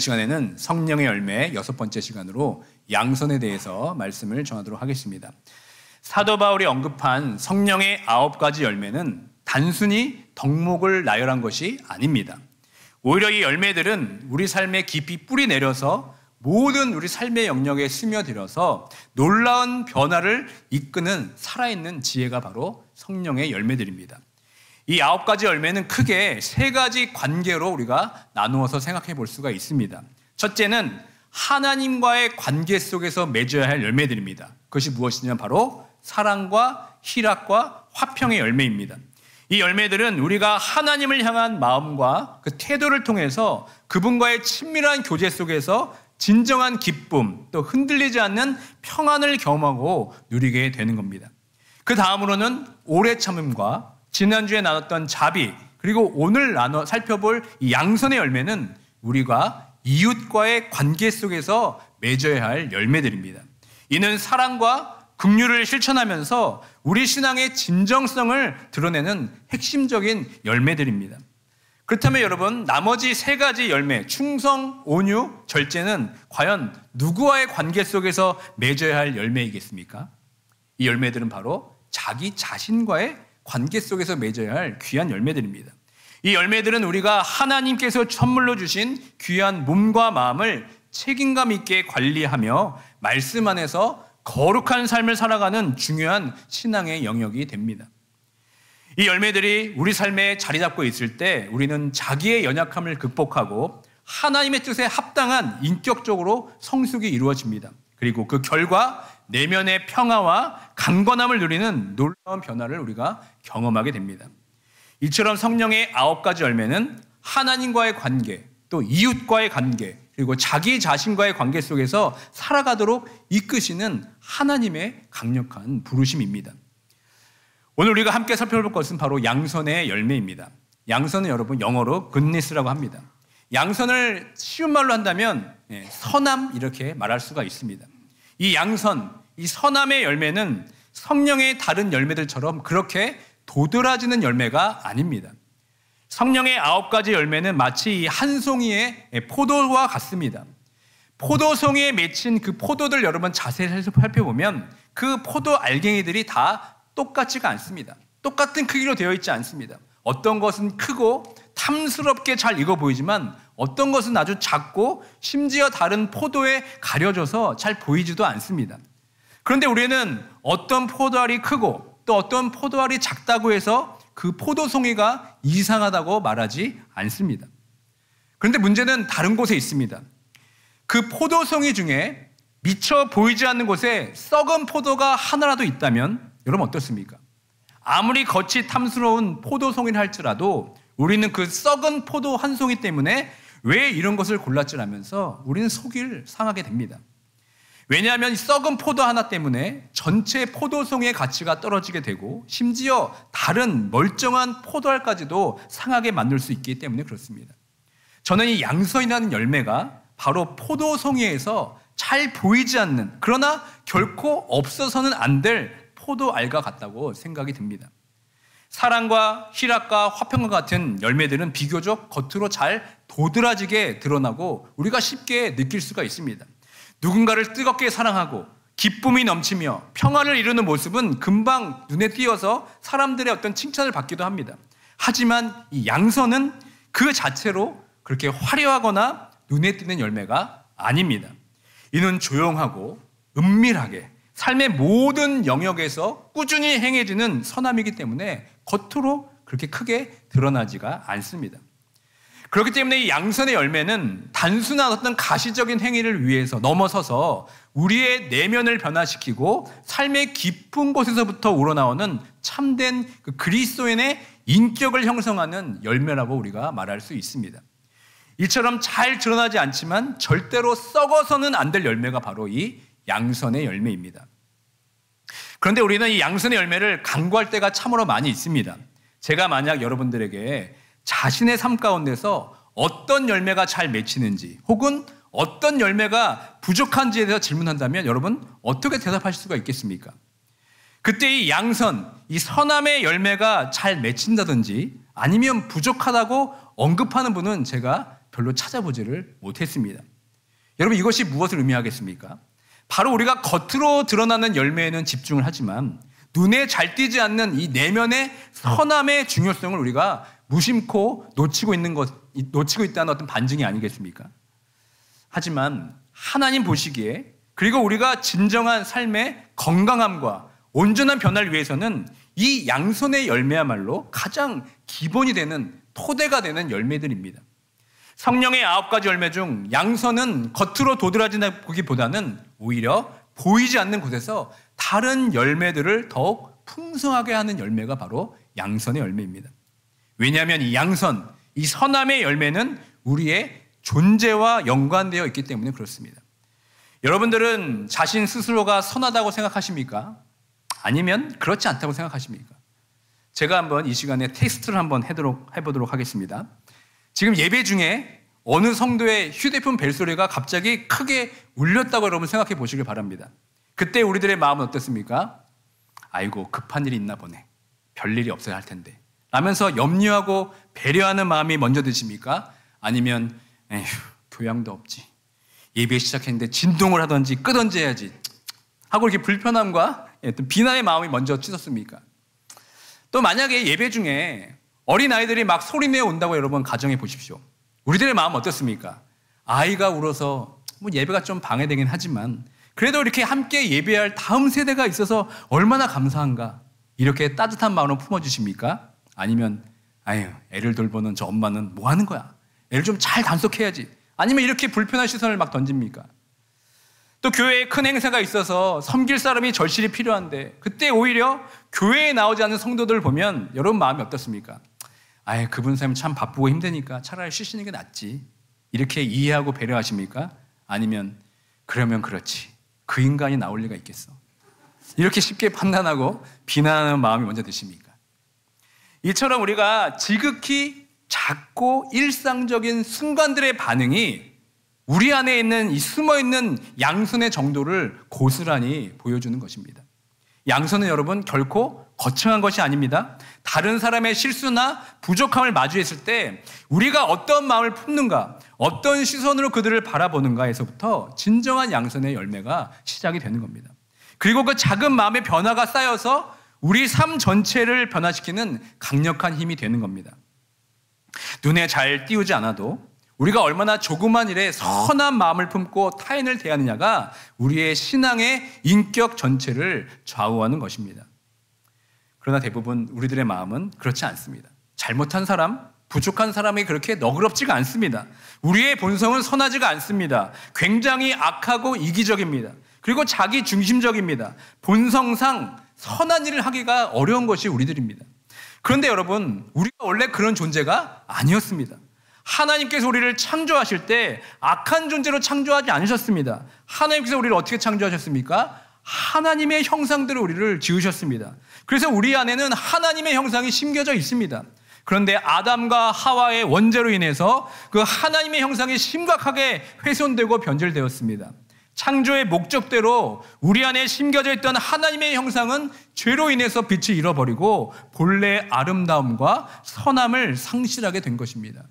시간에는 성령의 열매 6번째 시간으로 양선에 대해서 말씀을 전하도록 하겠습니다. 사도 바울이 언급한 성령의 9가지 열매는 단순히 덕목을 나열한 것이 아닙니다. 오히려 이 열매들은 우리 삶에 깊이 뿌리 내려서 모든 우리 삶의 영역에 스며들어서 놀라운 변화를 이끄는 살아있는 지혜가 바로 성령의 열매들입니다. 이 9가지 열매는 크게 3가지 관계로 우리가 나누어서 생각해 볼 수가 있습니다. 첫째는 하나님과의 관계 속에서 맺어야 할 열매들입니다. 그것이 무엇이냐면 바로 사랑과 희락과 화평의 열매입니다. 이 열매들은 우리가 하나님을 향한 마음과 그 태도를 통해서 그분과의 친밀한 교제 속에서 진정한 기쁨, 또 흔들리지 않는 평안을 경험하고 누리게 되는 겁니다. 그 다음으로는 오래 참음과 지난주에 나눴던 자비, 그리고 오늘 살펴볼 이 양선의 열매는 우리가 이웃과의 관계 속에서 맺어야 할 열매들입니다. 이는 사랑과 긍휼을 실천하면서 우리 신앙의 진정성을 드러내는 핵심적인 열매들입니다. 그렇다면 여러분, 나머지 3가지 열매, 충성, 온유, 절제는 과연 누구와의 관계 속에서 맺어야 할 열매이겠습니까? 이 열매들은 바로 자기 자신과의 관계 속에서 맺어야 할 귀한 열매들입니다. 이 열매들은 우리가 하나님께서 선물로 주신 귀한 몸과 마음을 책임감 있게 관리하며 말씀 안에서 거룩한 삶을 살아가는 중요한 신앙의 영역이 됩니다. 이 열매들이 우리 삶에 자리 잡고 있을 때 우리는 자기의 연약함을 극복하고 하나님의 뜻에 합당한 인격적으로 성숙이 이루어집니다. 그리고 그 결과 내면의 평화와 강건함을 누리는 놀라운 변화를 우리가 경험하게 됩니다. 이처럼 성령의 9가지 열매는 하나님과의 관계, 또 이웃과의 관계, 그리고 자기 자신과의 관계 속에서 살아가도록 이끄시는 하나님의 강력한 부르심입니다. 오늘 우리가 함께 살펴볼 것은 바로 양선의 열매입니다. 양선은 여러분 영어로 goodness라고 합니다. 양선을 쉬운 말로 한다면 선함 이렇게 말할 수가 있습니다. 이 양선, 이 선함의 열매는 성령의 다른 열매들처럼 그렇게 도드라지는 열매가 아닙니다. 성령의 9가지 열매는 마치 한 송이의 포도와 같습니다. 포도송이에 맺힌 그 포도들 여러분 자세히 살펴보면 그 포도 알갱이들이 다 똑같지가 않습니다. 똑같은 크기로 되어 있지 않습니다. 어떤 것은 크고 탐스럽게 잘 익어 보이지만 어떤 것은 아주 작고 심지어 다른 포도에 가려져서 잘 보이지도 않습니다. 그런데 우리는 어떤 포도알이 크고 또 어떤 포도알이 작다고 해서 그 포도송이가 이상하다고 말하지 않습니다. 그런데 문제는 다른 곳에 있습니다. 그 포도송이 중에 미처 보이지 않는 곳에 썩은 포도가 하나라도 있다면 여러분 어떻습니까? 아무리 겉이 탐스러운 포도송이를 할지라도 우리는 그 썩은 포도 한 송이 때문에 왜 이런 것을 골랐지 하면서 우리는 속을 상하게 됩니다. 왜냐하면 썩은 포도 하나 때문에 전체 포도송이의 가치가 떨어지게 되고 심지어 다른 멀쩡한 포도알까지도 상하게 만들 수 있기 때문에 그렇습니다. 저는 이 양선이라는 열매가 바로 포도송이에서 잘 보이지 않는, 그러나 결코 없어서는 안 될 포도알과 같다고 생각이 듭니다. 사랑과 희락과 화평과 같은 열매들은 비교적 겉으로 잘 도드라지게 드러나고 우리가 쉽게 느낄 수가 있습니다. 누군가를 뜨겁게 사랑하고 기쁨이 넘치며 평안을 이루는 모습은 금방 눈에 띄어서 사람들의 어떤 칭찬을 받기도 합니다. 하지만 이 양선은 그 자체로 그렇게 화려하거나 눈에 띄는 열매가 아닙니다. 이는 조용하고 은밀하게 삶의 모든 영역에서 꾸준히 행해지는 선함이기 때문에 겉으로 그렇게 크게 드러나지가 않습니다. 그렇기 때문에 이 양선의 열매는 단순한 어떤 가시적인 행위를 위해서 넘어서서 우리의 내면을 변화시키고 삶의 깊은 곳에서부터 우러나오는 참된 그 그리스도인의 인격을 형성하는 열매라고 우리가 말할 수 있습니다. 이처럼 잘 드러나지 않지만 절대로 썩어서는 안 될 열매가 바로 이 양선의 열매입니다. 그런데 우리는 이 양선의 열매를 간구할 때가 참으로 많이 있습니다. 제가 만약 여러분들에게 자신의 삶 가운데서 어떤 열매가 잘 맺히는지 혹은 어떤 열매가 부족한지에 대해서 질문한다면 여러분 어떻게 대답하실 수가 있겠습니까? 그때 이 양선, 이 선함의 열매가 잘 맺힌다든지 아니면 부족하다고 언급하는 분은 제가 별로 찾아보지를 못했습니다. 여러분, 이것이 무엇을 의미하겠습니까? 바로 우리가 겉으로 드러나는 열매에는 집중을 하지만 눈에 잘 띄지 않는 이 내면의 선함의 중요성을 우리가 무심코 놓치고 있다는 어떤 반증이 아니겠습니까? 하지만 하나님 보시기에, 그리고 우리가 진정한 삶의 건강함과 온전한 변화를 위해서는 이 양손의 열매야말로 가장 기본이 되는, 토대가 되는 열매들입니다. 성령의 9가지 열매 중 양손은 겉으로 도드라지기보다는 오히려 보이지 않는 곳에서 다른 열매들을 더욱 풍성하게 하는 열매가 바로 양선의 열매입니다. 왜냐하면 이 양선, 이 선함의 열매는 우리의 존재와 연관되어 있기 때문에 그렇습니다. 여러분들은 자신 스스로가 선하다고 생각하십니까? 아니면 그렇지 않다고 생각하십니까? 제가 한번 이 시간에 테스트를 한번 해보도록 하겠습니다. 지금 예배 중에 어느 성도의 휴대폰 벨소리가 갑자기 크게 울렸다고 여러분 생각해 보시길 바랍니다. 그때 우리들의 마음은 어떻습니까? 아이고, 급한 일이 있나 보네. 별일이 없어야 할 텐데 라면서 염려하고 배려하는 마음이 먼저 드십니까? 아니면 에휴, 교양도 없지. 예배 시작했는데 진동을 하든지 끄든지 해야지 하고 이렇게 불편함과 비난의 마음이 먼저 치솟습니까? 또 만약에 예배 중에 어린아이들이 막 소리내어 온다고 여러분 가정해 보십시오. 우리들의 마음 어떻습니까? 아이가 울어서 예배가 좀 방해되긴 하지만 그래도 이렇게 함께 예배할 다음 세대가 있어서 얼마나 감사한가, 이렇게 따뜻한 마음으로 품어주십니까? 아니면 아유, 애를 돌보는 저 엄마는 뭐 하는 거야? 애를 좀 잘 단속해야지. 아니면 이렇게 불편한 시선을 막 던집니까? 또 교회에 큰 행사가 있어서 섬길 사람이 절실히 필요한데 그때 오히려 교회에 나오지 않는 성도들을 보면 여러분 마음이 어떻습니까? 아예 그분 삶이 참 바쁘고 힘드니까 차라리 쉬시는 게 낫지, 이렇게 이해하고 배려하십니까? 아니면 그러면 그렇지, 그 인간이 나올 리가 있겠어, 이렇게 쉽게 판단하고 비난하는 마음이 먼저 드십니까? 이처럼 우리가 지극히 작고 일상적인 순간들의 반응이 우리 안에 있는 이 숨어있는 양손의 정도를 고스란히 보여주는 것입니다. 양손은 여러분 결코 거창한 것이 아닙니다. 다른 사람의 실수나 부족함을 마주했을 때 우리가 어떤 마음을 품는가, 어떤 시선으로 그들을 바라보는가에서부터 진정한 양손의 열매가 시작이 되는 겁니다. 그리고 그 작은 마음의 변화가 쌓여서 우리 삶 전체를 변화시키는 강력한 힘이 되는 겁니다. 눈에 잘 띄우지 않아도 우리가 얼마나 조그만 일에 선한 마음을 품고 타인을 대하느냐가 우리의 신앙의 인격 전체를 좌우하는 것입니다. 그러나 대부분 우리들의 마음은 그렇지 않습니다. 잘못한 사람, 부족한 사람이 그렇게 너그럽지가 않습니다. 우리의 본성은 선하지가 않습니다. 굉장히 악하고 이기적입니다. 그리고 자기 중심적입니다. 본성상 선한 일을 하기가 어려운 것이 우리들입니다. 그런데 여러분, 우리가 원래 그런 존재가 아니었습니다. 하나님께서 우리를 창조하실 때 악한 존재로 창조하지 않으셨습니다. 하나님께서 우리를 어떻게 창조하셨습니까? 하나님의 형상대로 우리를 지으셨습니다. 그래서 우리 안에는 하나님의 형상이 심겨져 있습니다. 그런데 아담과 하와의 원죄로 인해서 그 하나님의 형상이 심각하게 훼손되고 변질되었습니다. 창조의 목적대로 우리 안에 심겨져 있던 하나님의 형상은 죄로 인해서 빛을 잃어버리고 본래의 아름다움과 선함을 상실하게 된 것입니다.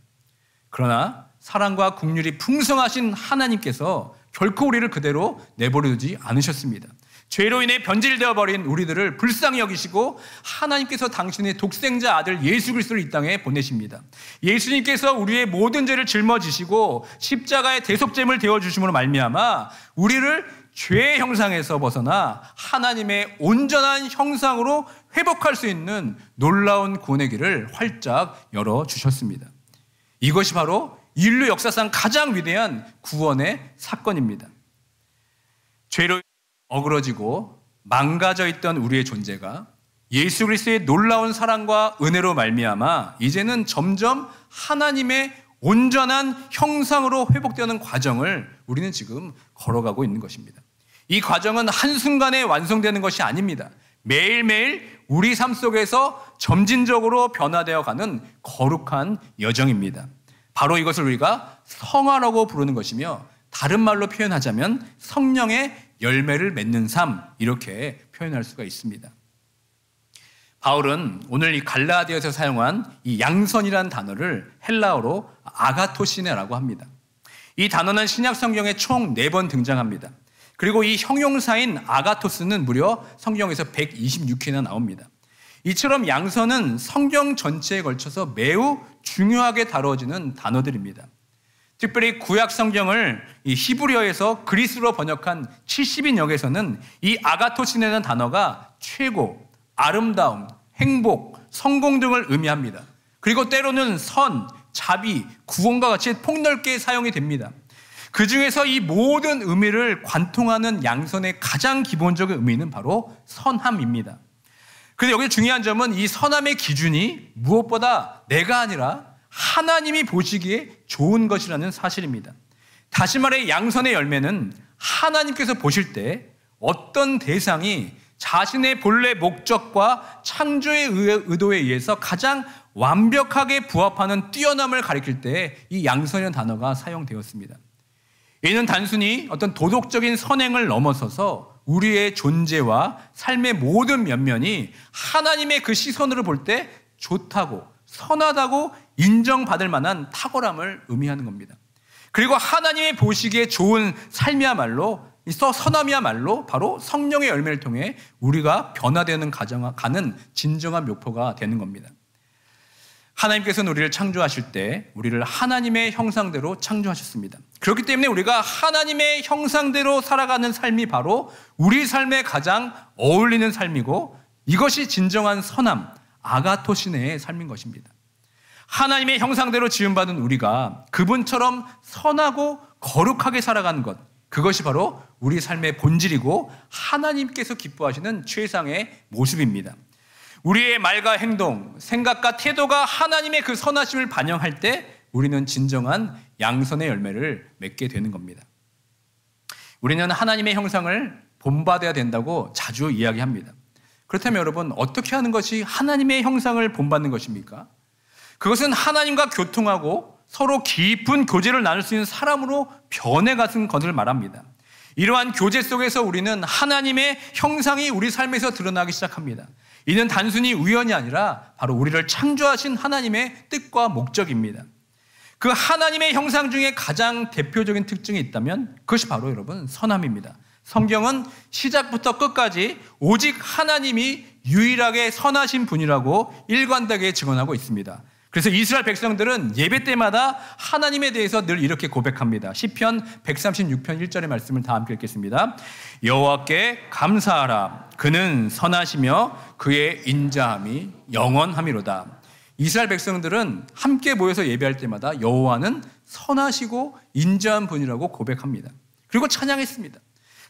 그러나 사랑과 긍휼이 풍성하신 하나님께서 결코 우리를 그대로 내버려두지 않으셨습니다. 죄로 인해 변질되어 버린 우리들을 불쌍히 여기시고 하나님께서 당신의 독생자 아들 예수 그리스도를 이 땅에 보내십니다. 예수님께서 우리의 모든 죄를 짊어지시고 십자가의 대속죄물 되어주심으로 말미암아 우리를 죄의 형상에서 벗어나 하나님의 온전한 형상으로 회복할 수 있는 놀라운 구원의 길을 활짝 열어주셨습니다. 이것이 바로 인류 역사상 가장 위대한 구원의 사건입니다. 죄로 어그러지고 망가져 있던 우리의 존재가 예수 그리스도의 놀라운 사랑과 은혜로 말미암아 이제는 점점 하나님의 온전한 형상으로 회복되는 과정을 우리는 지금 걸어가고 있는 것입니다. 이 과정은 한순간에 완성되는 것이 아닙니다. 매일매일 우리 삶 속에서 점진적으로 변화되어 가는 거룩한 여정입니다. 바로 이것을 우리가 성화라고 부르는 것이며 다른 말로 표현하자면 성령의 열매를 맺는 삶, 이렇게 표현할 수가 있습니다. 바울은 오늘 이 갈라디아에서 사용한 이 양선이라는 단어를 헬라어로 아가토시네라고 합니다. 이 단어는 신약 성경에 총 4번 등장합니다. 그리고 이 형용사인 아가토스는 무려 성경에서 126회나 나옵니다. 이처럼 양선은 성경 전체에 걸쳐서 매우 중요하게 다루어지는 단어들입니다. 특별히 구약 성경을 이 히브리어에서 그리스로 번역한 70인 역에서는 이 아가토시네라는 단어가 최고, 아름다움, 행복, 성공 등을 의미합니다. 그리고 때로는 선, 자비, 구원과 같이 폭넓게 사용이 됩니다. 그 중에서 이 모든 의미를 관통하는 양선의 가장 기본적인 의미는 바로 선함입니다. 그런데 여기 중요한 점은 이 선함의 기준이 무엇보다 내가 아니라 하나님이 보시기에 좋은 것이라는 사실입니다. 다시 말해 양선의 열매는 하나님께서 보실 때 어떤 대상이 자신의 본래 목적과 창조의 의도에 의해서 가장 완벽하게 부합하는 뛰어남을 가리킬 때 이 양선이라는 단어가 사용되었습니다. 이는 단순히 어떤 도덕적인 선행을 넘어서서 우리의 존재와 삶의 모든 면면이 하나님의 그 시선으로 볼 때 좋다고 선하다고 인정받을 만한 탁월함을 의미하는 겁니다. 그리고 하나님의 보시기에 좋은 삶이야말로 선함이야말로 바로 성령의 열매를 통해 우리가 변화되는 가는 진정한 묘표가 되는 겁니다. 하나님께서는 우리를 창조하실 때 우리를 하나님의 형상대로 창조하셨습니다. 그렇기 때문에 우리가 하나님의 형상대로 살아가는 삶이 바로 우리 삶에 가장 어울리는 삶이고 이것이 진정한 선함, 아가토시네의 삶인 것입니다. 하나님의 형상대로 지음받은 우리가 그분처럼 선하고 거룩하게 살아가는 것, 그것이 바로 우리 삶의 본질이고 하나님께서 기뻐하시는 최상의 모습입니다. 우리의 말과 행동, 생각과 태도가 하나님의 그 선하심을 반영할 때 우리는 진정한 양선의 열매를 맺게 되는 겁니다. 우리는 하나님의 형상을 본받아야 된다고 자주 이야기합니다. 그렇다면 여러분, 어떻게 하는 것이 하나님의 형상을 본받는 것입니까? 그것은 하나님과 교통하고 서로 깊은 교제를 나눌 수 있는 사람으로 변해가는 것을 말합니다. 이러한 교제 속에서 우리는 하나님의 형상이 우리 삶에서 드러나기 시작합니다. 이는 단순히 우연이 아니라 바로 우리를 창조하신 하나님의 뜻과 목적입니다. 그 하나님의 형상 중에 가장 대표적인 특징이 있다면 그것이 바로 여러분 선함입니다. 성경은 시작부터 끝까지 오직 하나님이 유일하게 선하신 분이라고 일관되게 증언하고 있습니다. 그래서 이스라엘 백성들은 예배 때마다 하나님에 대해서 늘 이렇게 고백합니다. 시편 136편 1절의 말씀을 다 함께 읽겠습니다. 여호와께 감사하라. 그는 선하시며 그의 인자함이 영원함이로다. 이스라엘 백성들은 함께 모여서 예배할 때마다 여호와는 선하시고 인자한 분이라고 고백합니다. 그리고 찬양했습니다.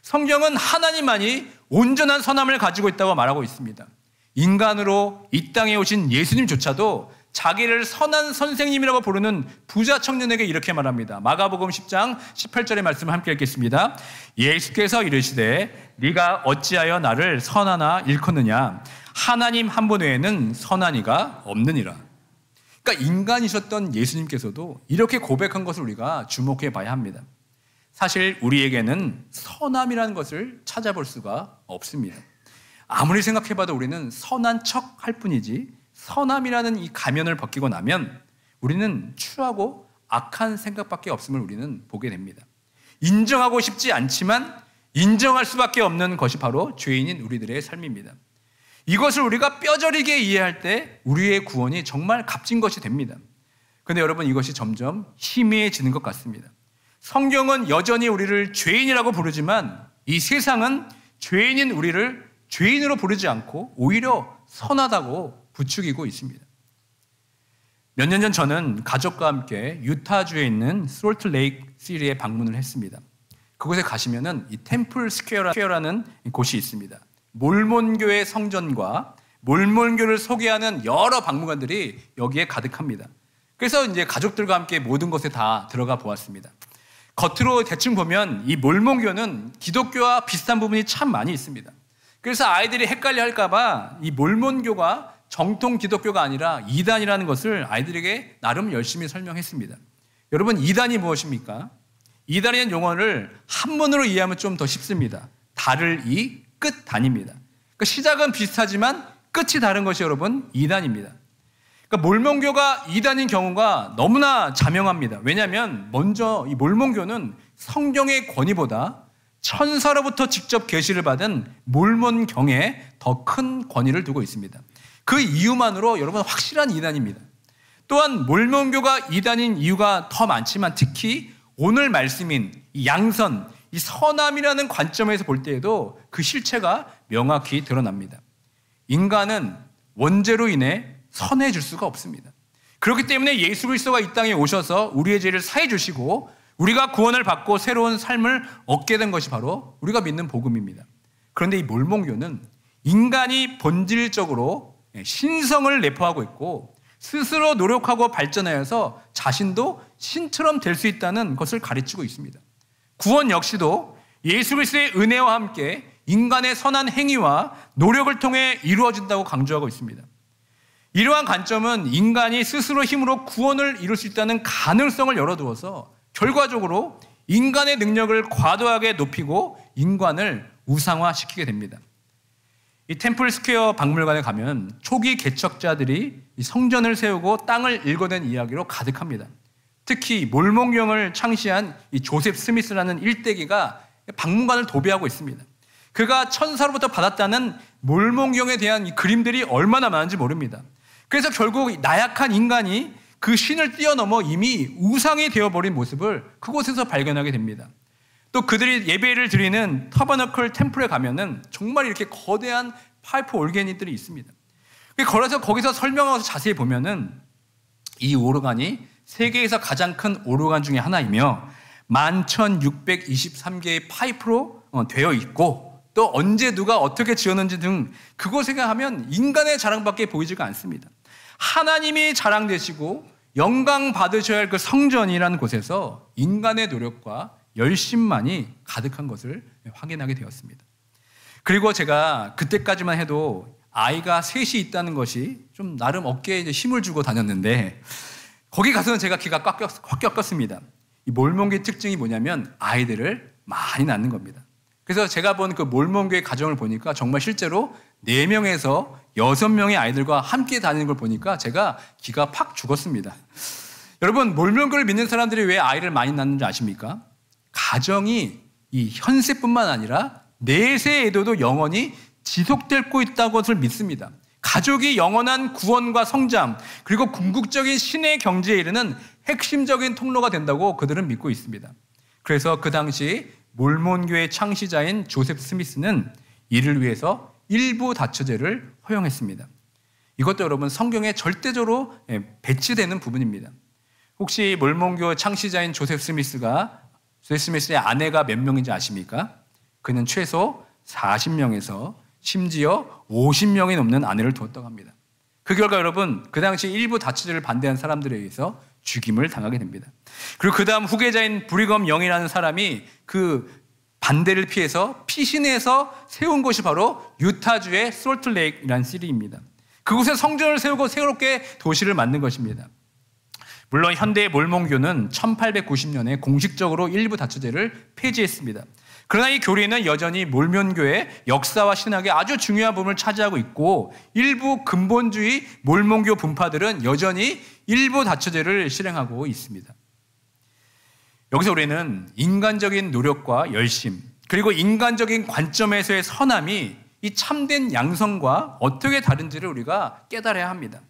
성경은 하나님만이 온전한 선함을 가지고 있다고 말하고 있습니다. 인간으로 이 땅에 오신 예수님조차도 자기를 선한 선생님이라고 부르는 부자 청년에게 이렇게 말합니다. 마가복음 10장 18절의 말씀을 함께 읽겠습니다. 예수께서 이르시되 네가 어찌하여 나를 선하나 일컫느냐. 하나님 한 분 외에는 선한 이가 없느니라. 그러니까 인간이셨던 예수님께서도 이렇게 고백한 것을 우리가 주목해 봐야 합니다. 사실 우리에게는 선함이라는 것을 찾아볼 수가 없습니다. 아무리 생각해봐도 우리는 선한 척 할 뿐이지 선함이라는 이 가면을 벗기고 나면 우리는 추하고 악한 생각밖에 없음을 우리는 보게 됩니다. 인정하고 싶지 않지만 인정할 수밖에 없는 것이 바로 죄인인 우리들의 삶입니다. 이것을 우리가 뼈저리게 이해할 때 우리의 구원이 정말 값진 것이 됩니다. 그런데 여러분, 이것이 점점 희미해지는 것 같습니다. 성경은 여전히 우리를 죄인이라고 부르지만 이 세상은 죄인인 우리를 죄인으로 부르지 않고 오히려 선하다고 부추기고 있습니다. 몇 년 전 저는 가족과 함께 유타주에 있는 솔트레이크 시티에 방문을 했습니다. 그곳에 가시면은 이 템플 스퀘어라는 곳이 있습니다. 몰몬교의 성전과 몰몬교를 소개하는 여러 박물관들이 여기에 가득합니다. 그래서 이제 가족들과 함께 모든 곳에 다 들어가 보았습니다. 겉으로 대충 보면 이 몰몬교는 기독교와 비슷한 부분이 참 많이 있습니다. 그래서 아이들이 헷갈려 할까봐 이 몰몬교가 정통 기독교가 아니라 이단이라는 것을 아이들에게 나름 열심히 설명했습니다. 여러분, 이단이 무엇입니까? 이단이라는 용어를 한문으로 이해하면 좀 더 쉽습니다. 달을 이, 끝 단입니다. 그러니까 시작은 비슷하지만 끝이 다른 것이 여러분 이단입니다. 그러니까 몰몬교가 이단인 경우가 너무나 자명합니다. 왜냐하면 먼저 이 몰몬교는 성경의 권위보다 천사로부터 직접 계시를 받은 몰몬경에 더 큰 권위를 두고 있습니다. 그 이유만으로 여러분 확실한 이단입니다. 또한 몰몬교가 이단인 이유가 더 많지만 특히 오늘 말씀인 이 양선, 이 선함이라는 관점에서 볼 때에도 그 실체가 명확히 드러납니다. 인간은 원죄로 인해 선해질 수가 없습니다. 그렇기 때문에 예수 그리스도가 이 땅에 오셔서 우리의 죄를 사해 주시고 우리가 구원을 받고 새로운 삶을 얻게 된 것이 바로 우리가 믿는 복음입니다. 그런데 이 몰몬교는 인간이 본질적으로 신성을 내포하고 있고 스스로 노력하고 발전하여서 자신도 신처럼 될 수 있다는 것을 가르치고 있습니다. 구원 역시도 예수 그리스도의 은혜와 함께 인간의 선한 행위와 노력을 통해 이루어진다고 강조하고 있습니다. 이러한 관점은 인간이 스스로 힘으로 구원을 이룰 수 있다는 가능성을 열어두어서 결과적으로 인간의 능력을 과도하게 높이고 인간을 우상화시키게 됩니다. 이 템플 스퀘어 박물관에 가면 초기 개척자들이 성전을 세우고 땅을 일궈낸 이야기로 가득합니다. 특히 몰몬경을 창시한 이 조셉 스미스라는 일대기가 박물관을 도배하고 있습니다. 그가 천사로부터 받았다는 몰몬경에 대한 이 그림들이 얼마나 많은지 모릅니다. 그래서 결국 나약한 인간이 그 신을 뛰어넘어 이미 우상이 되어버린 모습을 그곳에서 발견하게 됩니다. 또 그들이 예배를 드리는 터버너클 템플에 가면은 정말 이렇게 거대한 파이프 올게니들이 있습니다. 걸어서 거기서 설명하면서 자세히 보면은 이 오르간이 세계에서 가장 큰 오르간 중에 하나이며 11,623개의 파이프로 되어 있고 또 언제 누가 어떻게 지었는지 등 그곳에 가면 인간의 자랑밖에 보이지가 않습니다. 하나님이 자랑되시고 영광 받으셔야 할 그 성전이라는 곳에서 인간의 노력과 열심만이 가득한 것을 확인하게 되었습니다. 그리고 제가 그때까지만 해도 아이가 셋이 있다는 것이 좀 나름 어깨에 힘을 주고 다녔는데 거기 가서는 제가 기가 꽉 꼈습니다. 이 몰몬교의 특징이 뭐냐면 아이들을 많이 낳는 겁니다. 그래서 제가 본 그 몰몬교의 가정을 보니까 정말 실제로 4명에서 6명의 아이들과 함께 다니는 걸 보니까 제가 기가 팍 죽었습니다. 여러분, 몰몬교를 믿는 사람들이 왜 아이를 많이 낳는지 아십니까? 가정이 이 현세뿐만 아니라 내세에도 영원히 지속되고 있다는 것을 믿습니다. 가족이 영원한 구원과 성장 그리고 궁극적인 신의 경지에 이르는 핵심적인 통로가 된다고 그들은 믿고 있습니다. 그래서 그 당시 몰몬교의 창시자인 조셉 스미스는 이를 위해서 일부 다처제를 허용했습니다. 이것도 여러분 성경에 절대적으로 배치되는 부분입니다. 혹시 몰몬교 창시자인 조셉 스미스의 아내가 몇 명인지 아십니까? 그는 최소 40명에서 심지어 50명이 넘는 아내를 두었다고 합니다. 그 결과 여러분 그 당시 일부 다처제를 반대한 사람들에 의해서 죽임을 당하게 됩니다. 그리고 그 다음 후계자인 브리검 영이라는 사람이 그 반대를 피해서 피신해서 세운 곳이 바로 유타주의 솔트레이크라는 시리입니다. 그곳에 성전을 세우고 새롭게 도시를 만든 것입니다. 물론 현대의 몰몬교는 1890년에 공식적으로 일부 다처제를 폐지했습니다. 그러나 이 교리는 여전히 몰몬교의 역사와 신학의 아주 중요한 부분을 차지하고 있고 일부 근본주의 몰몬교 분파들은 여전히 일부 다처제를 실행하고 있습니다. 여기서 우리는 인간적인 노력과 열심 그리고 인간적인 관점에서의 선함이 이 참된 양성과 어떻게 다른지를 우리가 깨달아야 합니다.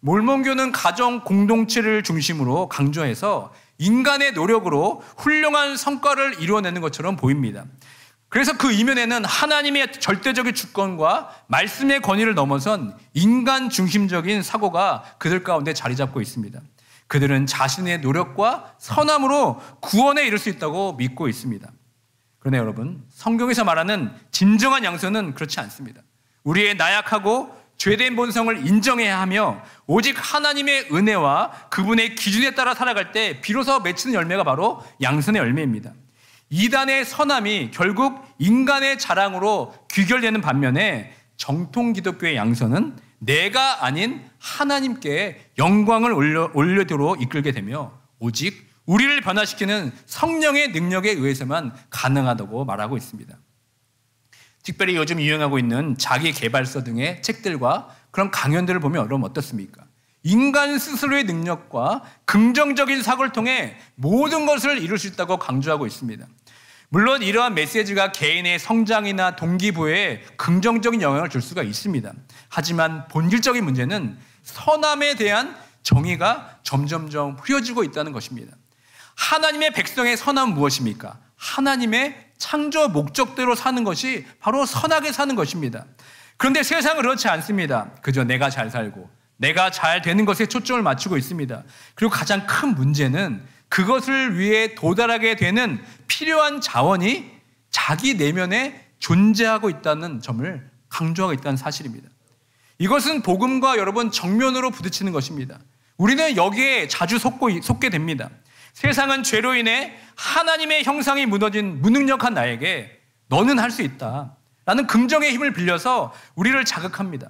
몰몬교는 가정 공동체를 중심으로 강조해서 인간의 노력으로 훌륭한 성과를 이루어내는 것처럼 보입니다. 그래서 그 이면에는 하나님의 절대적인 주권과 말씀의 권위를 넘어선 인간 중심적인 사고가 그들 가운데 자리 잡고 있습니다. 그들은 자신의 노력과 선함으로 구원에 이를 수 있다고 믿고 있습니다. 그러나 여러분, 성경에서 말하는 진정한 양선은 그렇지 않습니다. 우리의 나약하고 죄된 본성을 인정해야 하며 오직 하나님의 은혜와 그분의 기준에 따라 살아갈 때 비로소 맺히는 열매가 바로 양선의 열매입니다. 이단의 선함이 결국 인간의 자랑으로 귀결되는 반면에 정통 기독교의 양선은 내가 아닌 하나님께 영광을 올려도록 이끌게 되며 오직 우리를 변화시키는 성령의 능력에 의해서만 가능하다고 말하고 있습니다. 특별히 요즘 유행하고 있는 자기계발서 등의 책들과 그런 강연들을 보면 여러분 어떻습니까? 인간 스스로의 능력과 긍정적인 사고를 통해 모든 것을 이룰 수 있다고 강조하고 있습니다. 물론 이러한 메시지가 개인의 성장이나 동기부여에 긍정적인 영향을 줄 수가 있습니다. 하지만 본질적인 문제는 선함에 대한 정의가 점점점 흐려지고 있다는 것입니다. 하나님의 백성의 선함은 무엇입니까? 하나님의 창조 목적대로 사는 것이 바로 선하게 사는 것입니다. 그런데 세상은 그렇지 않습니다. 그저 내가 잘 살고 내가 잘 되는 것에 초점을 맞추고 있습니다. 그리고 가장 큰 문제는 그것을 위해 도달하게 되는 필요한 자원이 자기 내면에 존재하고 있다는 점을 강조하고 있다는 사실입니다. 이것은 복음과 여러분 정면으로 부딪히는 것입니다. 우리는 여기에 자주 속게 됩니다. 세상은 죄로 인해 하나님의 형상이 무너진 무능력한 나에게 너는 할 수 있다 라는 긍정의 힘을 빌려서 우리를 자극합니다.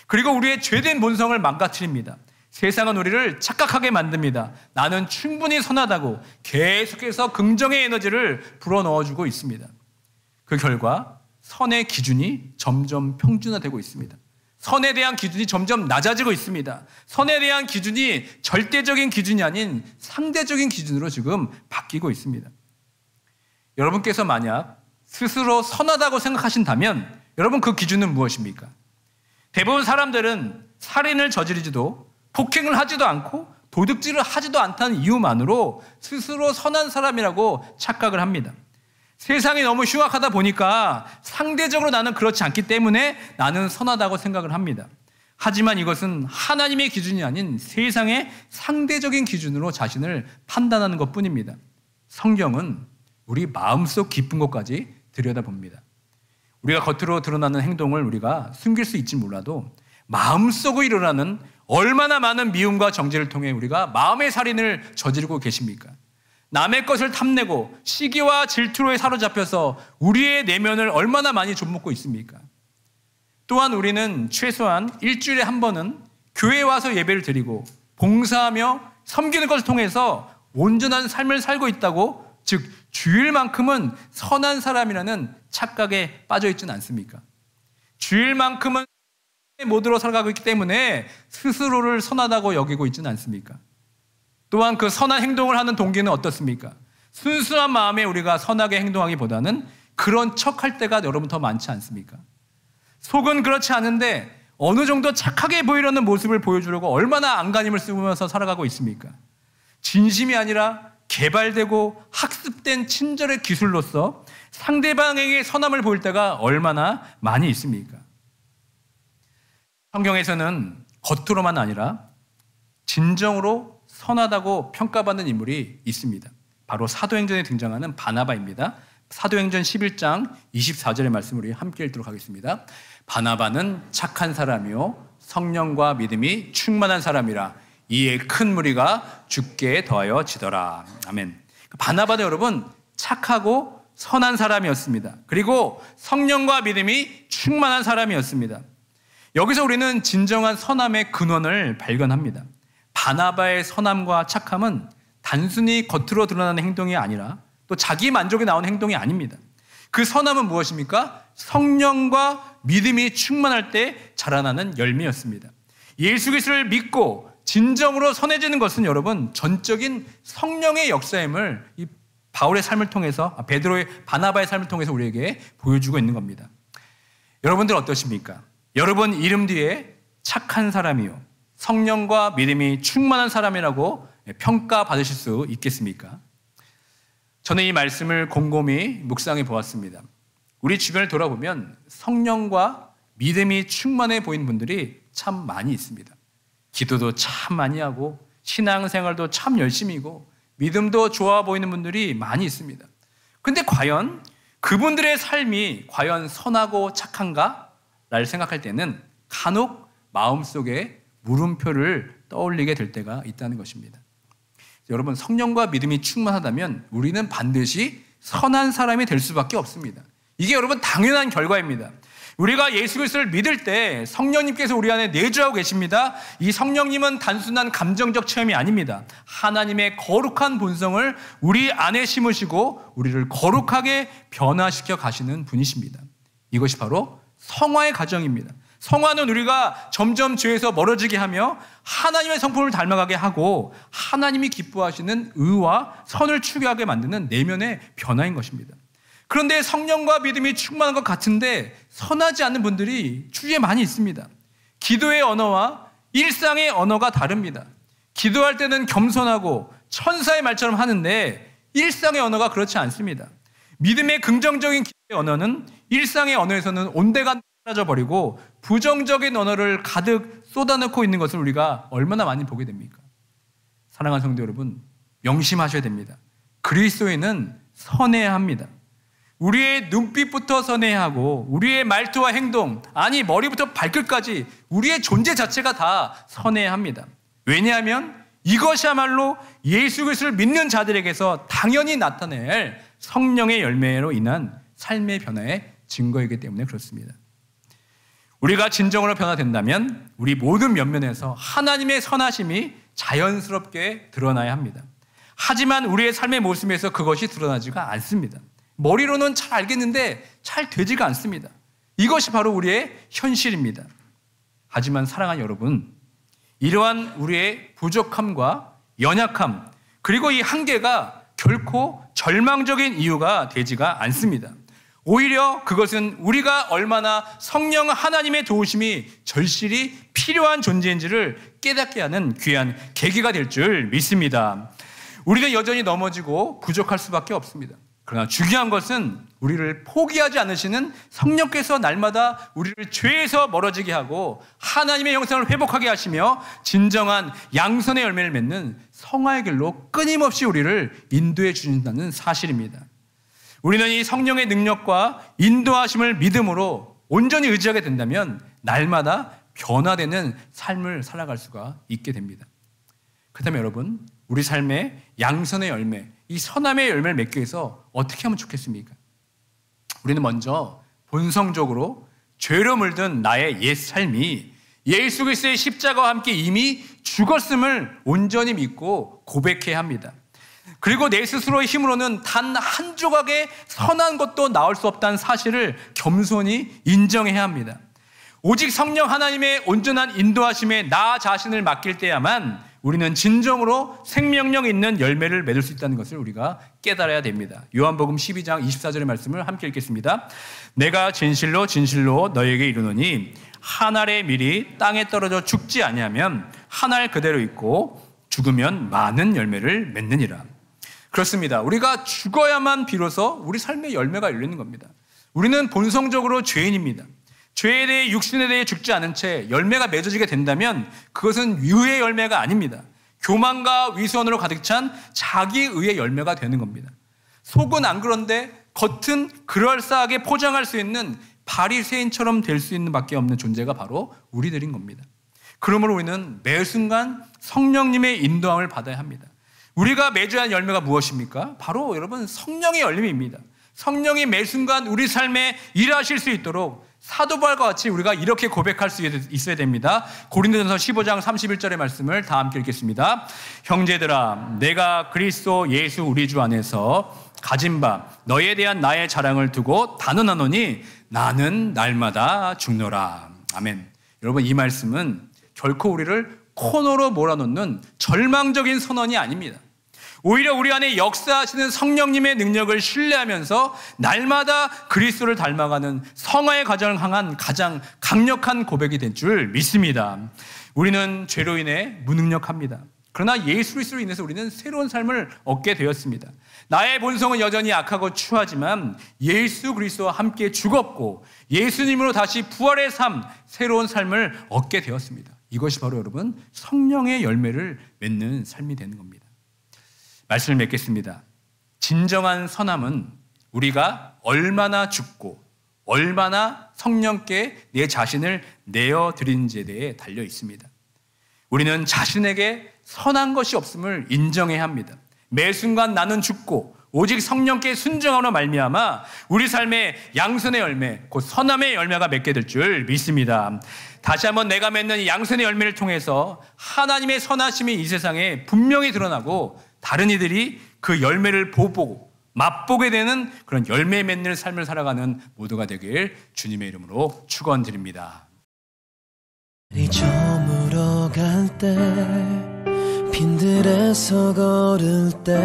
그리고 우리의 죄된 본성을 망가뜨립니다. 세상은 우리를 착각하게 만듭니다. 나는 충분히 선하다고 계속해서 긍정의 에너지를 불어넣어주고 있습니다. 그 결과 선의 기준이 점점 평준화되고 있습니다. 선에 대한 기준이 점점 낮아지고 있습니다. 선에 대한 기준이 절대적인 기준이 아닌 상대적인 기준으로 지금 바뀌고 있습니다. 여러분께서 만약 스스로 선하다고 생각하신다면 여러분 그 기준은 무엇입니까? 대부분 사람들은 살인을 저지르지도 폭행을 하지도 않고 도둑질을 하지도 않다는 이유만으로 스스로 선한 사람이라고 착각을 합니다. 세상이 너무 흉악하다 보니까 상대적으로 나는 그렇지 않기 때문에 나는 선하다고 생각을 합니다. 하지만 이것은 하나님의 기준이 아닌 세상의 상대적인 기준으로 자신을 판단하는 것뿐입니다. 성경은 우리 마음속 깊은 것까지 들여다봅니다. 우리가 겉으로 드러나는 행동을 우리가 숨길 수 있지 몰라도 마음속으로 일어나는 얼마나 많은 미움과 정죄를 통해 우리가 마음의 살인을 저지르고 계십니까? 남의 것을 탐내고 시기와 질투로에 사로잡혀서 우리의 내면을 얼마나 많이 좀먹고 있습니까? 또한 우리는 최소한 일주일에 한 번은 교회에 와서 예배를 드리고 봉사하며 섬기는 것을 통해서 온전한 삶을 살고 있다고, 즉 주일만큼은 선한 사람이라는 착각에 빠져 있지는 않습니까? 주일만큼은 모드로 살아가고 있기 때문에 스스로를 선하다고 여기고 있지는 않습니까? 또한 그 선한 행동을 하는 동기는 어떻습니까? 순수한 마음에 우리가 선하게 행동하기보다는 그런 척할 때가 여러분 더 많지 않습니까? 속은 그렇지 않은데 어느 정도 착하게 보이려는 모습을 보여주려고 얼마나 안간힘을 쓰면서 살아가고 있습니까? 진심이 아니라 개발되고 학습된 친절의 기술로서 상대방에게 선함을 보일 때가 얼마나 많이 있습니까? 성경에서는 겉으로만 아니라 진정으로 선하다고 평가받는 인물이 있습니다. 바로 사도행전에 등장하는 바나바입니다. 사도행전 11장 24절의 말씀을 우리 함께 읽도록 하겠습니다. 바나바는 착한 사람이요 성령과 믿음이 충만한 사람이라 이에 큰 무리가 주께 더하여 지더라. 아멘. 바나바는 여러분 착하고 선한 사람이었습니다. 그리고 성령과 믿음이 충만한 사람이었습니다. 여기서 우리는 진정한 선함의 근원을 발견합니다. 바나바의 선함과 착함은 단순히 겉으로 드러나는 행동이 아니라 또 자기 만족에 나오는 행동이 아닙니다. 그 선함은 무엇입니까? 성령과 믿음이 충만할 때 자라나는 열매였습니다. 예수 그리스도를 믿고 진정으로 선해지는 것은 여러분 전적인 성령의 역사임을 이 바울의 삶을 통해서, 바나바의 삶을 통해서 우리에게 보여주고 있는 겁니다. 여러분들 어떠십니까? 여러분 이름 뒤에 착한 사람이요 성령과 믿음이 충만한 사람이라고 평가받으실 수 있겠습니까? 저는 이 말씀을 곰곰이 묵상해 보았습니다. 우리 주변을 돌아보면 성령과 믿음이 충만해 보이는 분들이 참 많이 있습니다. 기도도 참 많이 하고 신앙생활도 참 열심히고 믿음도 좋아 보이는 분들이 많이 있습니다. 근데 과연 그분들의 삶이 과연 선하고 착한가? 라를 생각할 때는 간혹 마음속에 물음표를 떠올리게 될 때가 있다는 것입니다. 여러분 성령과 믿음이 충만하다면 우리는 반드시 선한 사람이 될 수밖에 없습니다. 이게 여러분 당연한 결과입니다. 우리가 예수 그리스도를 믿을 때 성령님께서 우리 안에 내주하고 계십니다. 이 성령님은 단순한 감정적 체험이 아닙니다. 하나님의 거룩한 본성을 우리 안에 심으시고 우리를 거룩하게 변화시켜 가시는 분이십니다. 이것이 바로 성화의 과정입니다. 성화는 우리가 점점 죄에서 멀어지게 하며 하나님의 성품을 닮아가게 하고 하나님이 기뻐하시는 의와 선을 추구하게 만드는 내면의 변화인 것입니다. 그런데 성령과 믿음이 충만한 것 같은데 선하지 않는 분들이 주위에 많이 있습니다. 기도의 언어와 일상의 언어가 다릅니다. 기도할 때는 겸손하고 천사의 말처럼 하는데 일상의 언어가 그렇지 않습니다. 믿음의 긍정적인 기도의 언어는 일상의 언어에서는 온데간데 사라져버리고 부정적인 언어를 가득 쏟아넣고 있는 것을 우리가 얼마나 많이 보게 됩니까? 사랑하는 성도 여러분, 명심하셔야 됩니다. 그리스도인은 선해야 합니다. 우리의 눈빛부터 선해야 하고 우리의 말투와 행동, 아니 머리부터 발끝까지 우리의 존재 자체가 다 선해야 합니다. 왜냐하면 이것이야말로 예수 그리스도를 믿는 자들에게서 당연히 나타낼 성령의 열매로 인한 삶의 변화의 증거이기 때문에 그렇습니다. 우리가 진정으로 변화된다면 우리 모든 면면에서 하나님의 선하심이 자연스럽게 드러나야 합니다. 하지만 우리의 삶의 모습에서 그것이 드러나지가 않습니다. 머리로는 잘 알겠는데 잘 되지가 않습니다. 이것이 바로 우리의 현실입니다. 하지만 사랑하는 여러분, 이러한 우리의 부족함과 연약함, 그리고 이 한계가 결코 절망적인 이유가 되지가 않습니다. 오히려 그것은 우리가 얼마나 성령 하나님의 도우심이 절실히 필요한 존재인지를 깨닫게 하는 귀한 계기가 될 줄 믿습니다. 우리는 여전히 넘어지고 부족할 수밖에 없습니다. 그러나 중요한 것은 우리를 포기하지 않으시는 성령께서 날마다 우리를 죄에서 멀어지게 하고 하나님의 형상을 회복하게 하시며 진정한 양선의 열매를 맺는 성화의 길로 끊임없이 우리를 인도해 주신다는 사실입니다. 우리는 이 성령의 능력과 인도하심을 믿음으로 온전히 의지하게 된다면 날마다 변화되는 삶을 살아갈 수가 있게 됩니다. 그렇다면 여러분, 우리 삶의 양선의 열매, 이 선함의 열매를 맺기 위해서 어떻게 하면 좋겠습니까? 우리는 먼저 본성적으로 죄로 물든 나의 옛 삶이 예수 그리스도의 십자가와 함께 이미 죽었음을 온전히 믿고 고백해야 합니다. 그리고 내 스스로의 힘으로는 단 한 조각의 선한 것도 나올 수 없다는 사실을 겸손히 인정해야 합니다. 오직 성령 하나님의 온전한 인도하심에 나 자신을 맡길 때야만 우리는 진정으로 생명력 있는 열매를 맺을 수 있다는 것을 우리가 깨달아야 됩니다. 요한복음 12장 24절의 말씀을 함께 읽겠습니다. 내가 진실로 진실로 너에게 이르노니 한 알의 밀이 땅에 떨어져 죽지 아니하면 한 알 그대로 있고 죽으면 많은 열매를 맺느니라. 그렇습니다. 우리가 죽어야만 비로소 우리 삶의 열매가 열리는 겁니다. 우리는 본성적으로 죄인입니다. 죄에 대해 육신에 대해 죽지 않은 채 열매가 맺어지게 된다면 그것은 의의 열매가 아닙니다. 교만과 위선으로 가득 찬 자기의의 열매가 되는 겁니다. 속은 안 그런데 겉은 그럴싸하게 포장할 수 있는 바리새인처럼 될 수 있는 밖에 없는 존재가 바로 우리들인 겁니다. 그러므로 우리는 매 순간 성령님의 인도함을 받아야 합니다. 우리가 맺어야 하는 열매가 무엇입니까? 바로 여러분 성령의 열매입니다. 성령이 매 순간 우리 삶에 일하실 수 있도록 사도 바울과 같이 우리가 이렇게 고백할 수 있어야 됩니다. 고린도전서 15장 31절의 말씀을 다 함께 읽겠습니다. 형제들아, 내가 그리스도 예수 우리 주 안에서 가진 바 너에 대한 나의 자랑을 두고 단언하노니 나는 날마다 죽노라. 아멘. 여러분, 이 말씀은 결코 우리를 코너로 몰아넣는 절망적인 선언이 아닙니다. 오히려 우리 안에 역사하시는 성령님의 능력을 신뢰하면서 날마다 그리스도를 닮아가는 성화의 과정을 향한 가장 강력한 고백이 된 줄 믿습니다. 우리는 죄로 인해 무능력합니다. 그러나 예수 그리스도로 인해서 우리는 새로운 삶을 얻게 되었습니다. 나의 본성은 여전히 악하고 추하지만 예수 그리스도와 함께 죽었고 예수님으로 다시 부활의 삶, 새로운 삶을 얻게 되었습니다. 이것이 바로 여러분 성령의 열매를 맺는 삶이 되는 겁니다. 말씀을 맺겠습니다. 진정한 선함은 우리가 얼마나 죽고 얼마나 성령께 내 자신을 내어드리는지에 대해 달려 있습니다. 우리는 자신에게 선한 것이 없음을 인정해야 합니다. 매 순간 나는 죽고 오직 성령께 순종하로 말미암아 우리 삶의 양선의 열매, 곧 선함의 열매가 맺게 될 줄 믿습니다. 다시 한번 내가 맺는 이 양선의 열매를 통해서 하나님의 선하심이 이 세상에 분명히 드러나고 다른 이들이 그 열매를 보고 맛보게 되는 그런 열매 맺는 삶을 살아가는 모두가 되길 주님의 이름으로 축원드립니다. 저물어 갈 때 빈들에서 걸을 때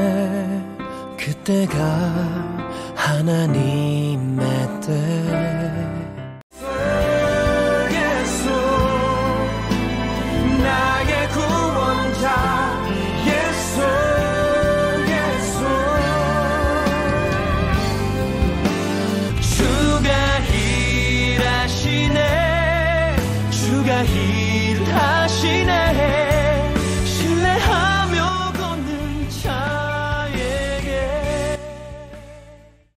그때가 하나님의 때 예수 나의 구원자 예수 예수 주가 일하시네 주가 일하시네